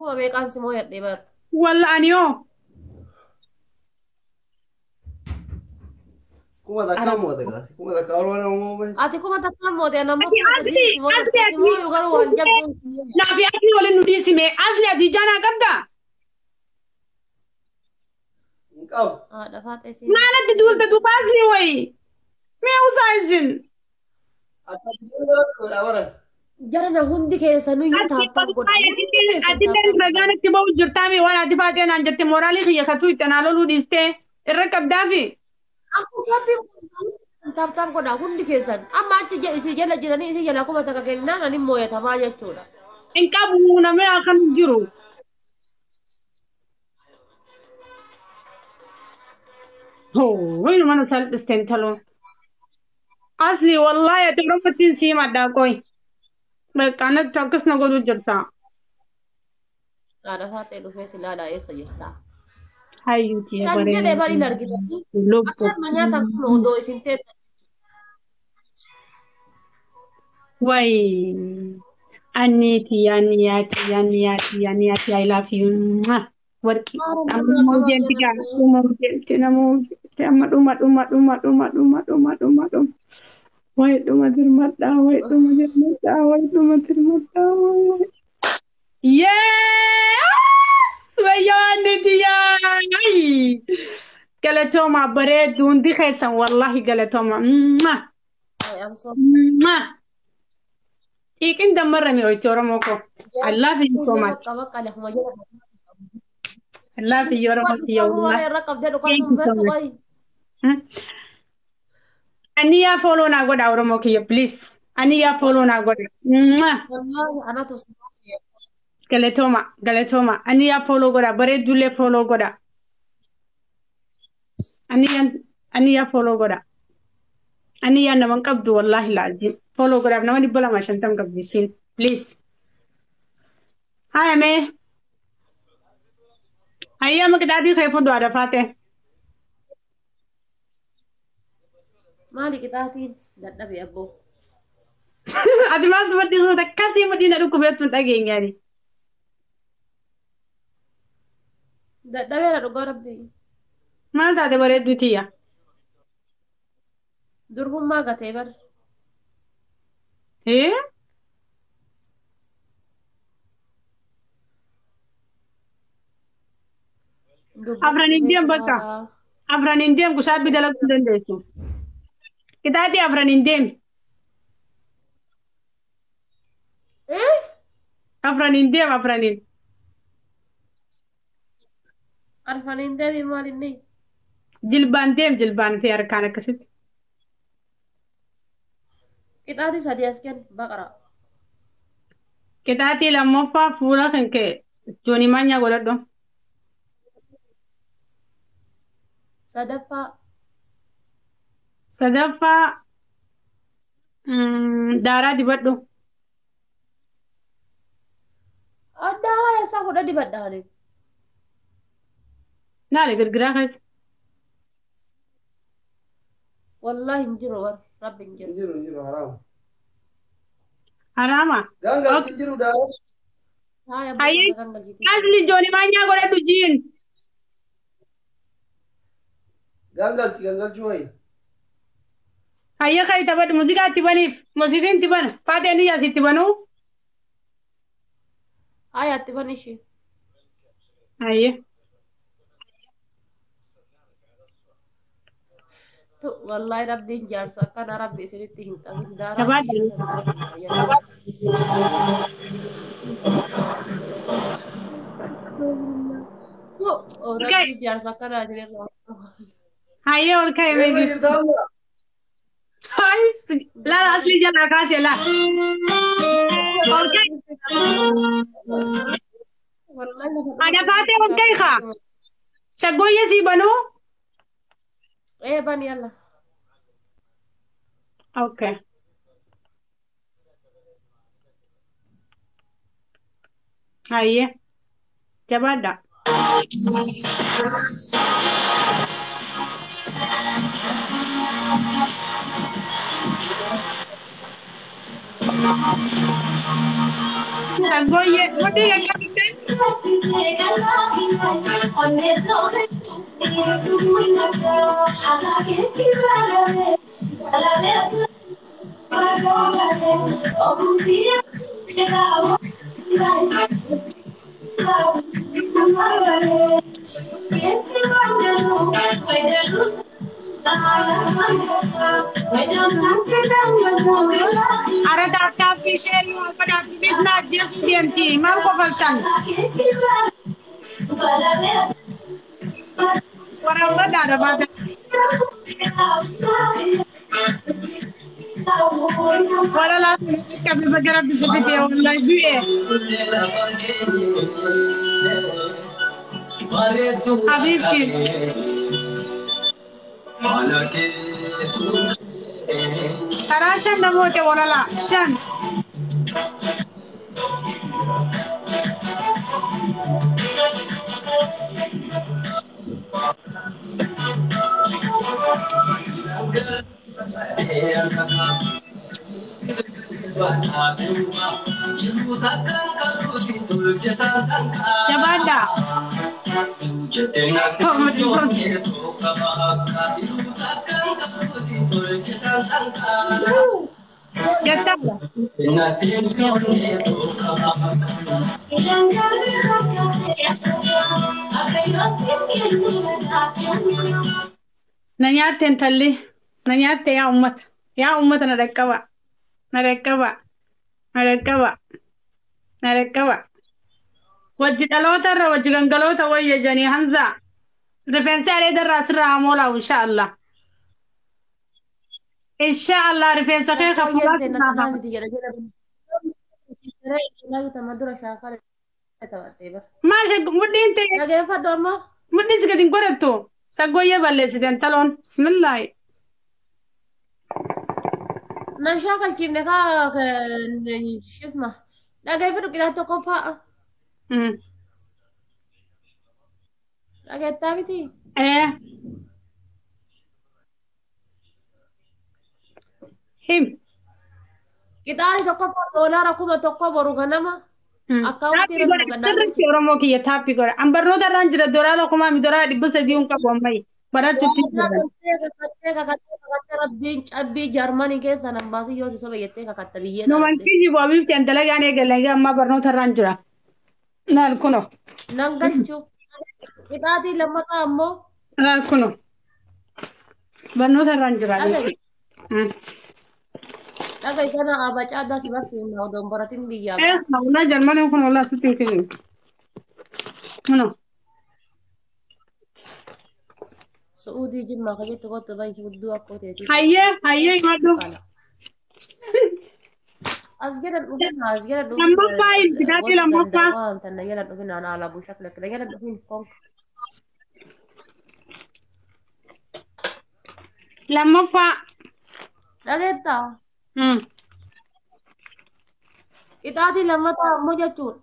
هو بيقان سمو يدي بر ولا أنيو Kuma da أنا kamo daga, kuma da kawo wani mu أتي كما تكلم مودي أنا ما أتي فينا أزلي سديد سمو أزلي يدي سمو أتي يغرو هنجب لا في أكل ولا نديسي مي أزلي أتي جانا قبدا kaw. دفعت ما سين أنا تدول تدوب أزلي وي مي أوزايزن Apa dulu wala wala. جرنا هندي كيسا نو أتي يتاب تاب قدا والله هندي كيسا أتي تاب تاب دل قدا رجعنا تبغى جرتامي وأنا أتي فاتي أنا جت مورالي خي خطوي تنالو لوديسته الركب دافي aku tapi tap tap ko da hundi kesan amma ci je isi jala jirani isi jala kuma taka kenna nani moya tamanya choda إن كابونا ما أخن جرو هو وين ما نسال بستنتلون أصلي والله يتبرمتين سيما داكوي كانت تركس نقولوا جرتا ada fate do fesi lala esa jirta هايوتي يا kan jede برين bari largita لوبو akar manyata kuno do isinte واي أنيتي أنياتي أنياتي أنياتي I love you وركي maro أما mama kama موجين jana تجا موجين أما دوما واي دوما درمتا واي دوما درمتا واي دوما درمتا واي يس ويا أنيتي يا أي قالتهم بريد وندي خيسا والله قالتهم I am so إيكن دمر مي ويتورموكو I love you so kunya much bakka bakka le kuma jana I love you wadu Yoromaki ko ya so wala والله rakab de do kan thank sum you so betu much kai Aniya follow na goda Oromoki ya please Aniya follow na goda wallahi ana to galetoma Aniya follow goda bare dule follow goda Aniya follow goda Aniya na man qabdu wallahi alazim follow goda na wani bala ma shantam qabdisin please haya me hayya maka dadi kai fudu ada fate mali kitatin dadda be abbo adi mas mati so da kasi madina du kubetun dage ngani dadda be do garabbi ma sa de bare dutiya durbum ma gate bar eh durbum afran do indian fesi baka lala afran indian kusabi dala kundendesu kita di afran indian eh afranin arfanin debi malinni jilban fi arkana kasit kitati sadi asken bakara kita ti lammo fa fura kanke joni manya goddo sadafa sadafa dara di baddo adala esa ko dadi badale nale girgira kas wallahi njiro war rabbi njiro Jiru haram. harama Gangal ok jiru da. haya ayi buka kan gajiti asli joni manya goddo jin Gangal joy. ayya kai tabad musika tibanif musidin tiban fate ni ya sitibanu haya tibanishi ayya tu wallahi rabbi njar sakana rabbi siriti hinta hindara tabad tu oh okay rabbi njar sakana jere ayya or kai Eh megi jirta mu. ay la asli jala kasi la okay wallahi ada fate okay kha chagoye si banu eh ban yalla okay ayya tabada chagoye modi ya kapiten Ara dapat share yang pada please na just DMT mal ko faltan. Orang ada pada. Wala la kami bagarab di video wallahi duwe. Habibti. Tarashan namote wala la shan. Jabada. Jatah. Nanyate entalli. Nanyate ya ummat. Ya ummat narakaba. Narakaba. Narakaba. Narakaba. Wajji dhalota irra wajji gangalota wayya janii Hamza. Rifeensa areedarraa asirraa hamoolaa inshaallah. Inshaallah rifeensa kee kafuulaa maasha mudhiin ta'e mudhiin si gadi hin godhattu saggooyyee balleessiteen taloon bismillaahi. Nashaa kalchiifne kaa shifma dhageeffadhu qixaa tokko fa'a. Dhageettaa miti. Him. Qixaani tokko doolaara kuma tokko boru ganama. Akkaawuntii irra ganama. Oromoo kiyya taappii godha. An barnoota irraan jira doolaara kumaa mi doolaara 300 qabu ammayyi. Barachuutti jira. Rabbiin cabbii Jarmanii keessa nan baasii yoo si soba jettee kakatta biyyee. Numan kiyyi boobiif kan dalagaan eegalee amma barnoota irraan jira. Naal kuno. Nan galchu. Qixaatii lammataa ammoo. Naal kuno. Barnoota irraan jira. Dhagai kana abacaa addaa si bakki hin odoon baratin biyyaa. Naannoo Jarmanii kun walaa sitti hin kiyyu. Kuno. Suudii jimmaa kan jettu kottu baay'ee hudduu akka ta'eeti. Hayyee maddu. As jedhan dhufin as jedhan dhufin. Lammaffaa ilbidaati lammaffaa. Waan tanna jedhan dhufin aan haala bushaa filakkila jedhan dhufin konka. Lammaffaa. Dhageettaa. Qixaatii lammataa ammoo jechuudha.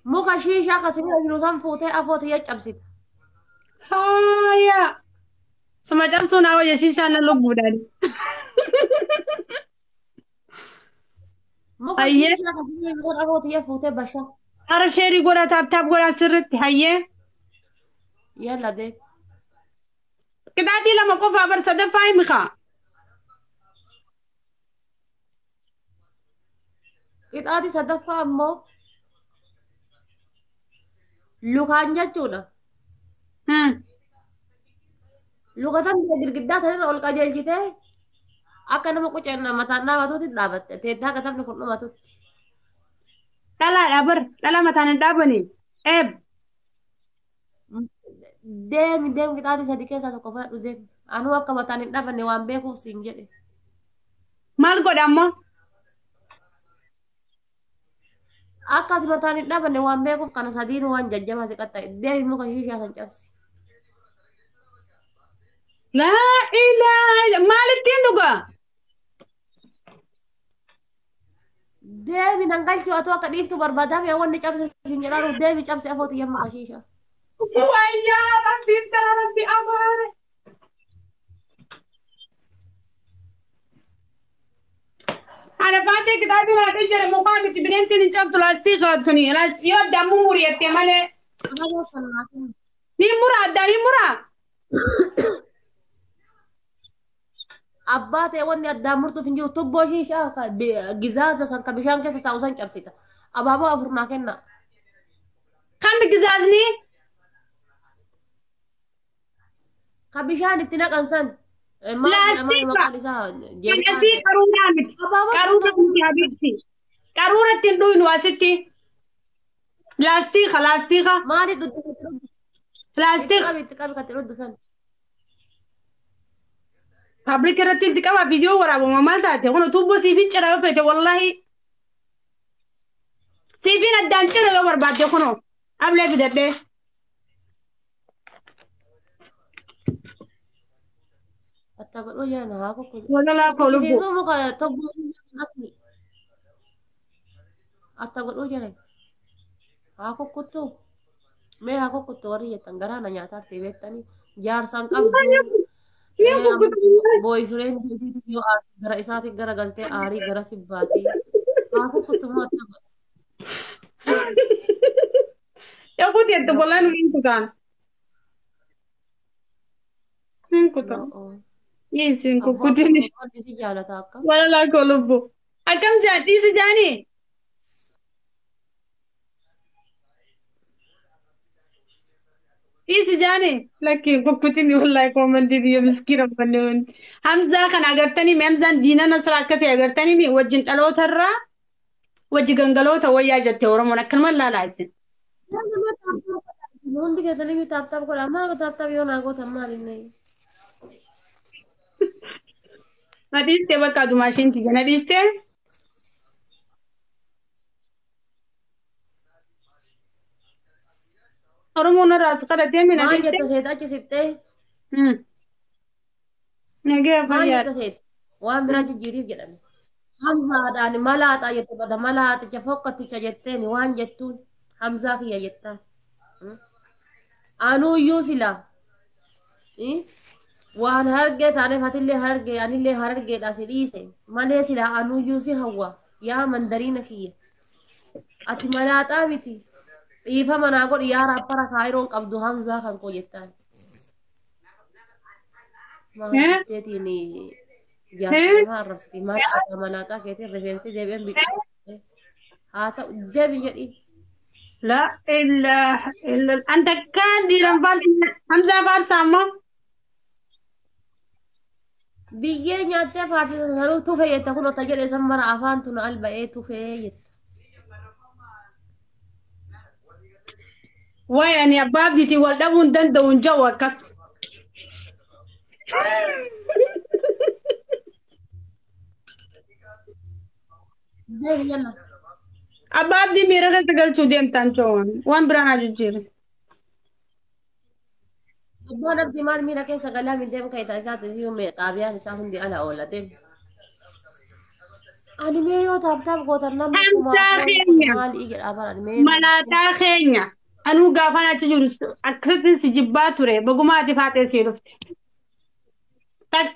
Muka shiishaa akkasii jiru san fuutee afooti yaccabsite. Haya. Sama cabsuu naa wayya shiishaan na lubbuudhaan. Muka shiishaa akkasii jiru san afooti fuutee bashaa. Ara sheerii godha taaptaap godha sirriitti hayyee. Yalla dee. Qixaatii lama qofaa bar sadaffaa himi kaa. Qixaatii sadaffaa ammoo lukaan jechuudha. Lukatan girgiddaa sanirra ol qajeelchitee akka nama qucenna mataan dhaabatuutti dhaabatte teettaa katabni kun dhumatutti. Dhalaadha bar dhala mataan hin dhaabanii. Deemi qixaatii sadii keessaa tokko fudhadhu deemi. Anuu akka mataan hin dhaabanne waan beekuuf siin jedhe. Maal godha ammoo? Akka ati mataan hin dhaabanne waan beekuuf kana sadiin waan jajjabaa si qaxxa'e deemi muka shiishaa san cabsi. Laa ilaaha maalittiin dhugaa? Deemi nan galchuu atoo akka dhiiftu barbaadaaf yaa wanni cabse siin jedhaanu deemi cabse afooti yaa muka shiishaa. Wayyaa rabbiin dhala rabbi amaare. أنا فاتي كتابي ما تجري مقامة بنتي نجاب بلاستيك غادني يودع مو مريتي مالي هذا صنعتنا. مين مرا أداني مرا Abbaate wanni addaan murtuuf hin jiru tubboo shiishaa gizaaza san ka bishaan keessa taa'u san cabsita. Abaaboo afur naa kenna. خان جزازني Ka bishaan itti naqan san. بلاستيك Maqaan isaa جنتي قارورة مت قارورة مت يا بنتي قارورة تندوين واسطي بلاستيك maali dhudhu بلاستيك itti qabi katti dhudhu san. فابريك رتين تكوا فيديو ورا وما مالتاتي هنا توبو سيفين شرا بيته والله سيفين الدان شرا ور بعد يخونو قبل بدده Atta godhuu jaana haa kokkoju. ولا لا قولوا Kisiisuu muka tubboo naqni. Atta godhuu jaana. Haa kokkottu. Mee haa kokkottu warri jettan garaana nyaataatti beektanii jaarsaan qabdu. Boyfriend yoo gara isaati gara galtee aarii gara sibbaati. Haa kokkottu moo atta godhu. يا اخوتي انت والله انتوا كان انكم يس انكم كنتني Abbaan si jaalata akka. ولا لا قولوا أكم جاتي سجاني إيه سجاني لكن كوكتني والله كومنتي دي مسكينة بنون حمزة كان أغرتني ممزان دينا نسراكتي أغرتني مي وجن ألو ترى وجه جنجلو تويا جت ورمونا كلمة لا لايسن Hundi keessanii taaptaap godha. Amma taaptaap yoo naa gootan maalinni. ما ديستي بقى دماشين تيجي أنا ديستي ورمونا راس قرأتي من Maal ديستي jetta seet achi sittee? نجي Maal أفيار jetta seet? Waan biraa jijjiiriif jedhame. Hamzaadhaan malaaxaa jette bada malaaxicha fokkatticha jetteeni waan jettuun Hamzaa kiyya jettaan. Anuuyyuu sila. Waan hargee taaneef hatillee hargee anillee hargeedha si dhiise. Malee sila anuuyyuu si hawwa. Yaa mandariina kiyya. Ati malaaxaa miti. Dhiifa manaa godhi yaa raappara kaayiroon qabdu Hamzaa kan koo jettaan. Maal jaarsamaa arrabsiti malaaxaa malaaxaa keetiin rifeensi deebi'een biqilaa. Haa ta'u deebi jedhi. لا إلا أنت كان ديران فارس حمزة فارس أما Biyyee nyaattee paartii sanuu tufee jetta kun ota jedhe san mara afaan tun alba'ee tufee jetta. وين يا بابتي والدبون دندون جوا كس Deebi jala. أبابتي ميرا تقول شو ديم تانشون وان برانا جوجير Iddoo nabdi maal miira keessa galaa miidhee muka isaa isaati yuume xaabiyaan isaa hundi ala oola deebi. Animee yoo taaptaap gootan namni Hamza keenya. maal jedha afaan animee. ملاتا خينيا أنو قافنا تجورس أكرتن سجبات تري بقوماتي فاتي سيرفت تك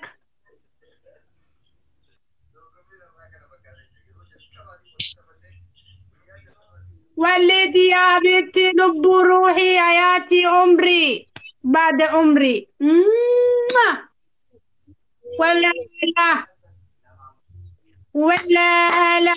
والدي يا بنتي لب روحي حياتي عمري بعد عمري ولا لا ولا لا